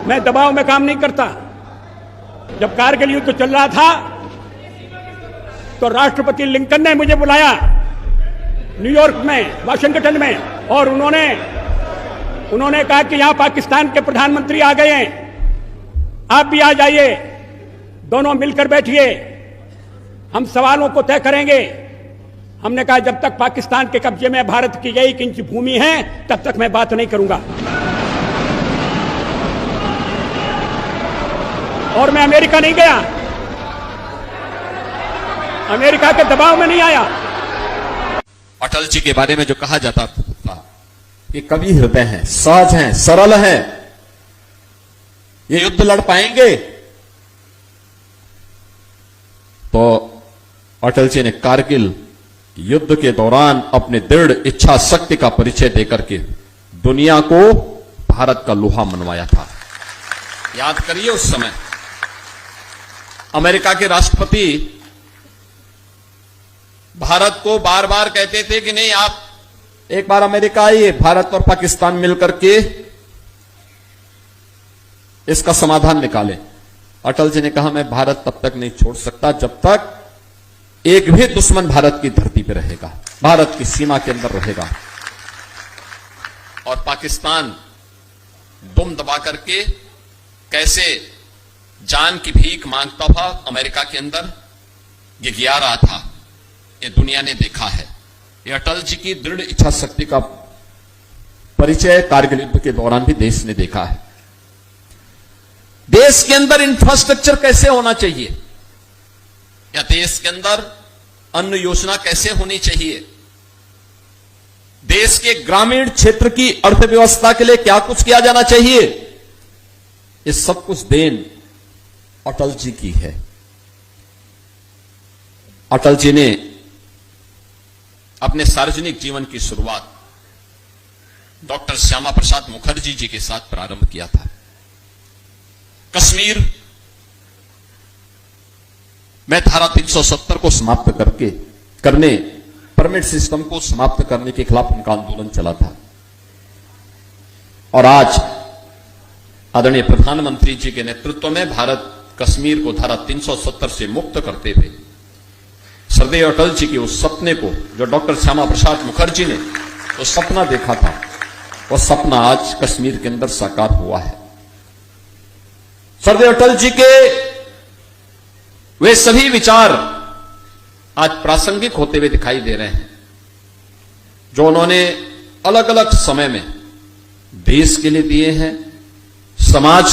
मैं दबाव में काम नहीं करता। जब कारगिल युद्ध चल रहा था तो राष्ट्रपति लिंकन ने मुझे बुलाया न्यूयॉर्क में, वाशिंगटन में, और उन्होंने कहा कि यहां पाकिस्तान के प्रधानमंत्री आ गए हैं, आप भी आ जाइए, दोनों मिलकर बैठिए, हम सवालों को तय करेंगे। हमने कहा जब तक पाकिस्तान के कब्जे में भारत की 1 इंच भूमि है तब तक मैं बात नहीं करूंगा। और मैं अमेरिका नहीं गया, अमेरिका के दबाव में नहीं आया। अटल जी के बारे में जो कहा जाता था कि कवि हृदय हैं, सहज हैं, सरल हैं, ये युद्ध लड़ पाएंगे, तो अटल जी ने कारगिल युद्ध के दौरान अपने दृढ़ इच्छा शक्ति का परिचय देकर के दुनिया को भारत का लोहा मनवाया था। याद करिए, उस समय अमेरिका के राष्ट्रपति भारत को बार बार कहते थे कि नहीं, आप एक बार अमेरिका आइए, भारत और पाकिस्तान मिलकर के इसका समाधान निकालें। अटल जी ने कहा मैं भारत तब तक नहीं छोड़ सकता जब तक एक भी दुश्मन भारत की धरती पर रहेगा, भारत की सीमा के अंदर रहेगा। और पाकिस्तान दुम दबा करके कैसे जान की भीख मांगता था अमेरिका के अंदर, ये गिरा रहा था, ये दुनिया ने देखा है। ये अटल जी की दृढ़ इच्छा शक्ति का परिचय कारगिल युद्ध के दौरान भी देश ने देखा है। देश के अंदर इंफ्रास्ट्रक्चर कैसे होना चाहिए, या देश के अंदर अन्न योजना कैसे होनी चाहिए, देश के ग्रामीण क्षेत्र की अर्थव्यवस्था के लिए क्या कुछ किया जाना चाहिए, ये सब कुछ देन अटल जी की है। अटल जी ने अपने सार्वजनिक जीवन की शुरुआत डॉक्टर श्यामा प्रसाद मुखर्जी जी के साथ प्रारंभ किया था। कश्मीर में धारा 370 को समाप्त करने परमिट सिस्टम को समाप्त करने के खिलाफ उनका आंदोलन चला था। और आज आदरणीय प्रधानमंत्री जी के नेतृत्व में भारत कश्मीर को धारा 370 से मुक्त करते हुए श्रद्धेय अटल जी के उस सपने को, जो डॉक्टर श्यामा प्रसाद मुखर्जी ने वो सपना देखा था, वो सपना आज कश्मीर के अंदर साकार हुआ है। श्रद्धेय अटल जी के वे सभी विचार आज प्रासंगिक होते हुए दिखाई दे रहे हैं, जो उन्होंने अलग अलग समय में देश के लिए दिए हैं, समाज